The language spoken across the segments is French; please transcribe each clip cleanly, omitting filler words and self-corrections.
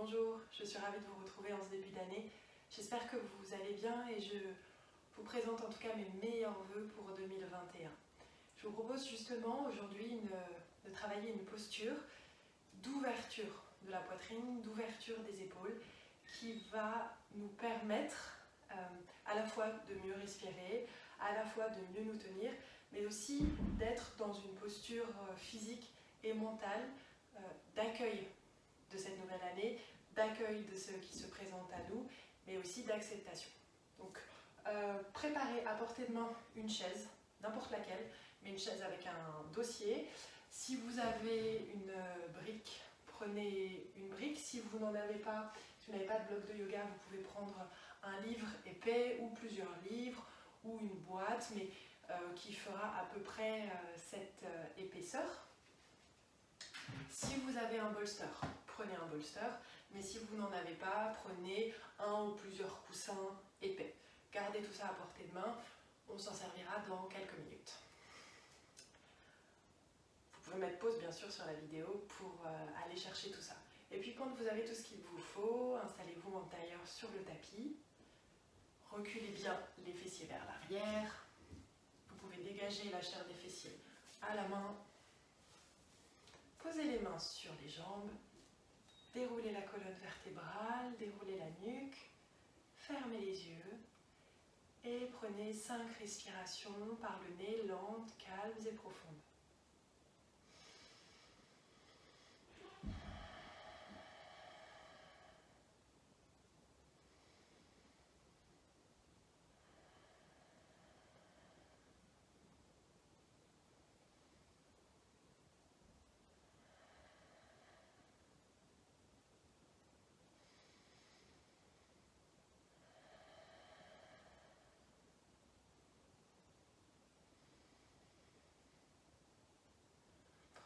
Bonjour, je suis ravie de vous retrouver en ce début d'année. J'espère que vous allez bien et je vous présente en tout cas mes meilleurs vœux pour 2021. Je vous propose justement aujourd'hui de travailler une posture d'ouverture de la poitrine, d'ouverture des épaules qui va nous permettre à la fois de mieux respirer, à la fois de mieux nous tenir, mais aussi d'être dans une posture physique et mentale d'accueil de cette nouvelle année, d'accueil de ce qui se présente à nous, mais aussi d'acceptation. Donc, préparez à portée de main une chaise, n'importe laquelle, mais une chaise avec un dossier. Si vous avez une brique, prenez une brique. Si vous n'en avez pas, si vous n'avez pas de bloc de yoga, vous pouvez prendre un livre épais ou plusieurs livres ou une boîte, mais qui fera à peu près cette épaisseur. Si vous avez un bolster, prenez un bolster, mais si vous n'en avez pas, prenez un ou plusieurs coussins épais. Gardez tout ça à portée de main, on s'en servira dans quelques minutes. Vous pouvez mettre pause bien sûr sur la vidéo pour aller chercher tout ça. Et puis quand vous avez tout ce qu'il vous faut, installez-vous en tailleur sur le tapis, reculez bien les fessiers vers l'arrière, vous pouvez dégager la chair des fessiers à la main. Posez les mains sur les jambes, déroulez la colonne vertébrale, déroulez la nuque, fermez les yeux et prenez 5 respirations par le nez, lentes, calmes et profondes.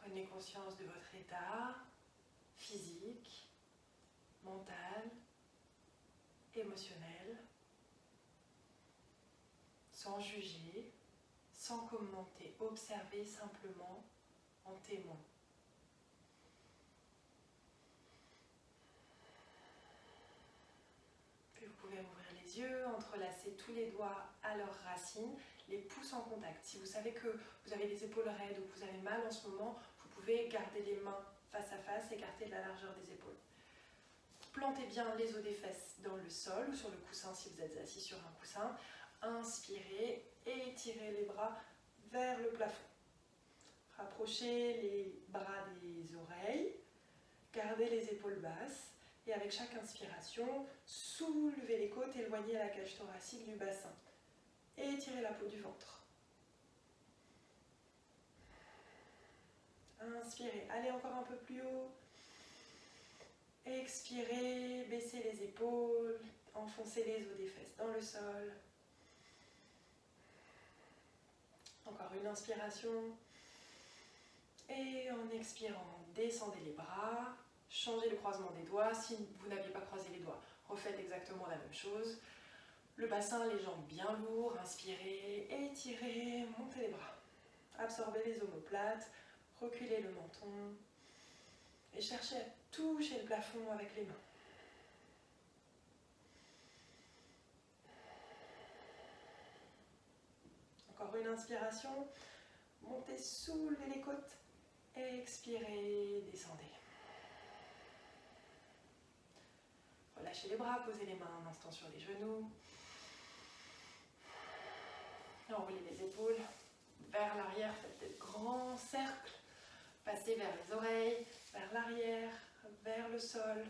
Prenez conscience de votre état physique, mental, émotionnel, sans juger, sans commenter, observez simplement en témoin. Puis vous pouvez ouvrir les yeux, entrelacer tous les doigts à leurs racines, les pouces en contact. Si vous savez que vous avez les épaules raides ou que vous avez mal en ce moment, vous pouvez garder les mains face à face, écarter de la largeur des épaules. Plantez bien les os des fesses dans le sol ou sur le coussin si vous êtes assis sur un coussin. Inspirez et étirez les bras vers le plafond. Rapprochez les bras des oreilles, gardez les épaules basses et avec chaque inspiration, soulevez les côtes, éloignez la cage thoracique du bassin et étirez la peau du ventre. Inspirez, allez encore un peu plus haut. Expirez, baissez les épaules, enfoncez les os des fesses dans le sol. Encore une inspiration. Et en expirant, descendez les bras, changez le croisement des doigts. Si vous n'aviez pas croisé les doigts, refaites exactement la même chose. Le bassin, les jambes bien lourds, inspirez, étirez, montez les bras. Absorbez les omoplates, reculez le menton et cherchez à toucher le plafond avec les mains. Encore une inspiration, montez, soulevez les côtes, expirez, descendez. Relâchez les bras, posez les mains un instant sur les genoux. Enroulez les épaules vers l'arrière, faites des grands cercles. Passez vers les oreilles, vers l'arrière, vers le sol.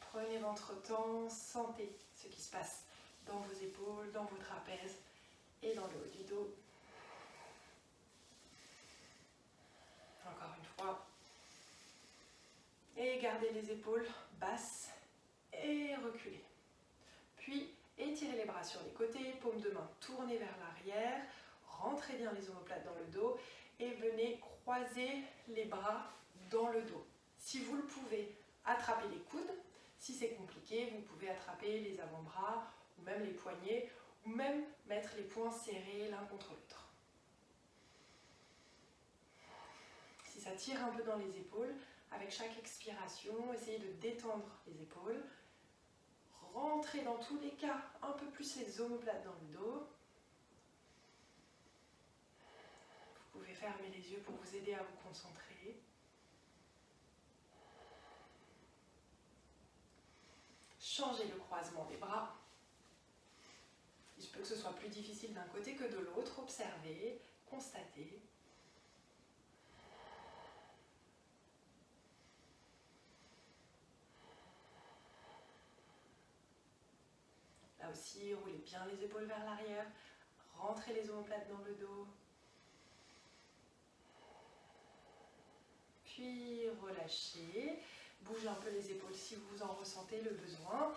Prenez votre temps, sentez ce qui se passe dans vos épaules, dans vos trapèzes et dans le haut du dos. Encore une fois. Et gardez les épaules basses et reculez. Puis étirez les bras sur les côtés, paumes de main tournées vers l'arrière. Rentrez bien les omoplates dans le dos et venez croiser les bras dans le dos. Si vous le pouvez, attrapez les coudes. Si c'est compliqué, vous pouvez attraper les avant-bras ou même les poignets ou même mettre les poings serrés l'un contre l'autre. Si ça tire un peu dans les épaules, Avec chaque expiration, essayez de détendre les épaules. Rentrez dans tous les cas un peu plus les omoplates dans le dos. Vous pouvez fermer les yeux pour vous aider à vous concentrer. Changez le croisement des bras. Il se peut que ce soit plus difficile d'un côté que de l'autre. Observez, constatez. Là aussi, roulez bien les épaules vers l'arrière. Rentrez les omoplates dans le dos. Puis relâchez. Bougez un peu les épaules si vous en ressentez le besoin.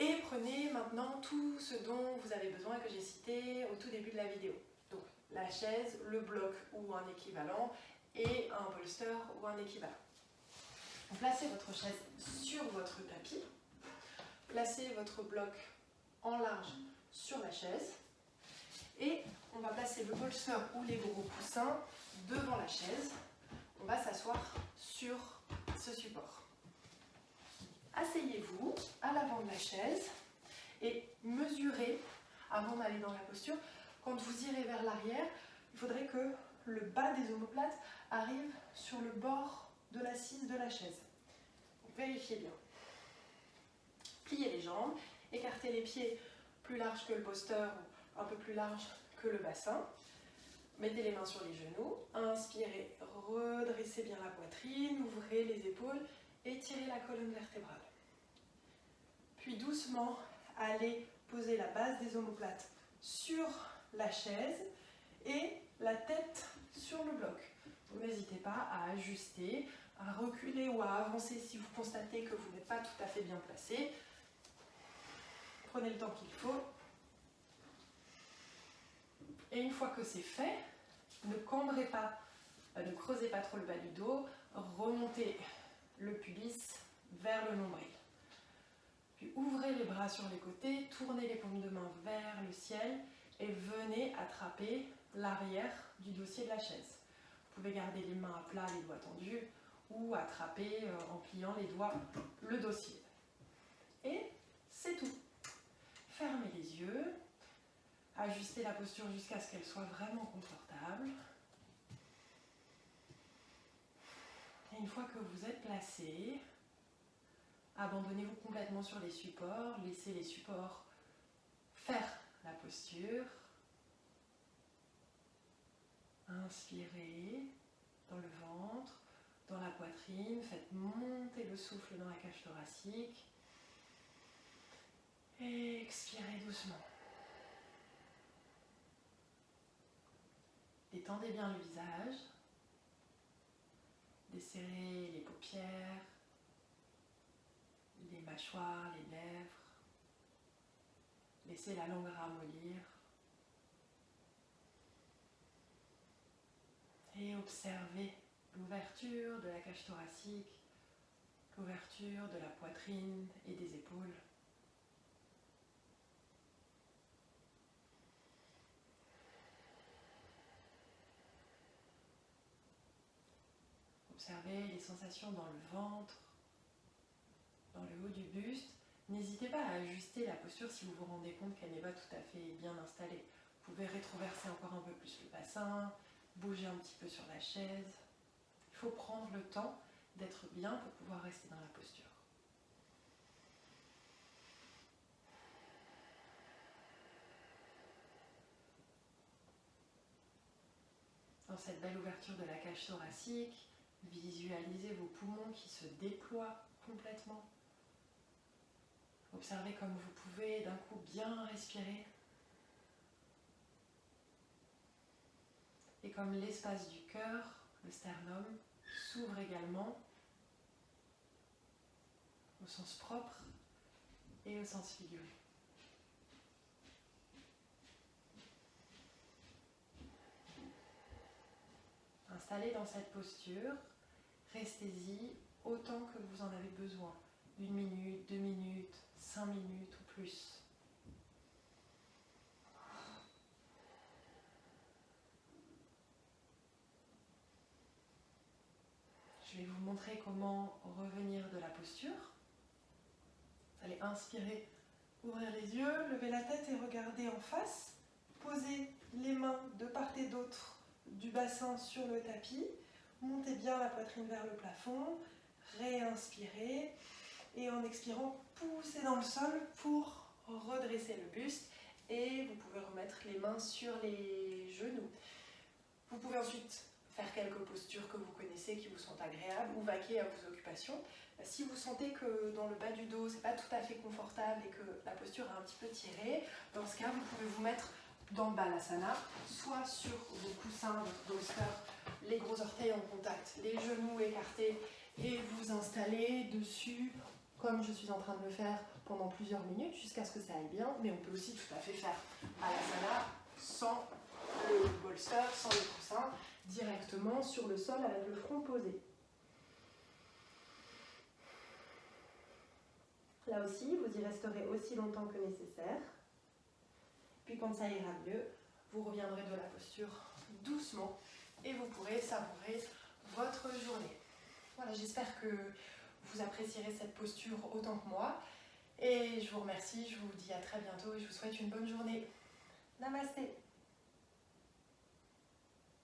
Et prenez maintenant tout ce dont vous avez besoin que j'ai cité au tout début de la vidéo. Donc la chaise, le bloc ou un équivalent et un bolster ou un équivalent. Donc, placez votre chaise sur votre tapis. Placez votre bloc en large sur la chaise. Et on va placer le bolster ou les gros coussins devant la chaise. On va s'asseoir sur ce support. Asseyez-vous à l'avant de la chaise et mesurez, avant d'aller dans la posture, quand vous irez vers l'arrière, il faudrait que le bas des omoplates arrive sur le bord de l'assise de la chaise. Donc, vérifiez bien. Pliez les jambes, écartez les pieds plus larges que le bolster ou un peu plus large que le bassin. Mettez les mains sur les genoux, inspirez, redressez bien la poitrine, ouvrez les épaules, étirez la colonne vertébrale. Puis doucement, allez poser la base des omoplates sur la chaise et la tête sur le bloc. N'hésitez pas à ajuster, à reculer ou à avancer si vous constatez que vous n'êtes pas tout à fait bien placé. Prenez le temps qu'il faut. Et une fois que c'est fait, ne cambrez pas, ne creusez pas trop le bas du dos, remontez le pubis vers le nombril. Puis ouvrez les bras sur les côtés, tournez les paumes de main vers le ciel et venez attraper l'arrière du dossier de la chaise. Vous pouvez garder les mains à plat, les doigts tendus, ou attraper en pliant les doigts le dossier. Et c'est tout. Fermez les yeux. Ajustez la posture jusqu'à ce qu'elle soit vraiment confortable. Et une fois que vous êtes placé, abandonnez-vous complètement sur les supports. Laissez les supports faire la posture. Inspirez dans le ventre, dans la poitrine. Faites monter le souffle dans la cage thoracique. Et expirez doucement. Détendez bien le visage, desserrez les paupières, les mâchoires, les lèvres, laissez la langue ramollir et observez l'ouverture de la cage thoracique, l'ouverture de la poitrine et des épaules. Observez les sensations dans le ventre, dans le haut du buste. N'hésitez pas à ajuster la posture si vous vous rendez compte qu'elle n'est pas tout à fait bien installée. Vous pouvez rétroverser encore un peu plus le bassin, bouger un petit peu sur la chaise. Il faut prendre le temps d'être bien pour pouvoir rester dans la posture. Dans cette belle ouverture de la cage thoracique, visualisez vos poumons qui se déploient complètement. Observez comme vous pouvez d'un coup bien respirer. Et comme l'espace du cœur, le sternum, s'ouvre également au sens propre et au sens figuré. Installez dans cette posture, restez-y autant que vous en avez besoin. 1 minute, 2 minutes, 5 minutes ou plus. Je vais vous montrer comment revenir de la posture. Vous allez inspirer, ouvrir les yeux, lever la tête et regarder en face. Posez les mains de part et d'autre du bassin sur le tapis. Montez bien la poitrine vers le plafond. Réinspirez. Et en expirant, poussez dans le sol pour redresser le buste. Et vous pouvez remettre les mains sur les genoux. Vous pouvez ensuite faire quelques postures que vous connaissez, qui vous sont agréables, ou vaquer à vos occupations. Si vous sentez que dans le bas du dos, c'est pas tout à fait confortable et que la posture est un petit peu tirée, dans ce cas, vous pouvez vous mettre dans le balasana, soit sur vos coussins, votre bolster, les gros orteils en contact, les genoux écartés, et vous installer dessus, comme je suis en train de le faire pendant plusieurs minutes, jusqu'à ce que ça aille bien. Mais on peut aussi tout à fait faire balasana sans le bolster, sans le coussin, directement sur le sol avec le front posé. Là aussi, vous y resterez aussi longtemps que nécessaire. Puis quand ça ira mieux, vous reviendrez de la posture doucement et vous pourrez savourer votre journée. Voilà, j'espère que vous apprécierez cette posture autant que moi. Et je vous remercie, je vous dis à très bientôt et je vous souhaite une bonne journée. Namasté.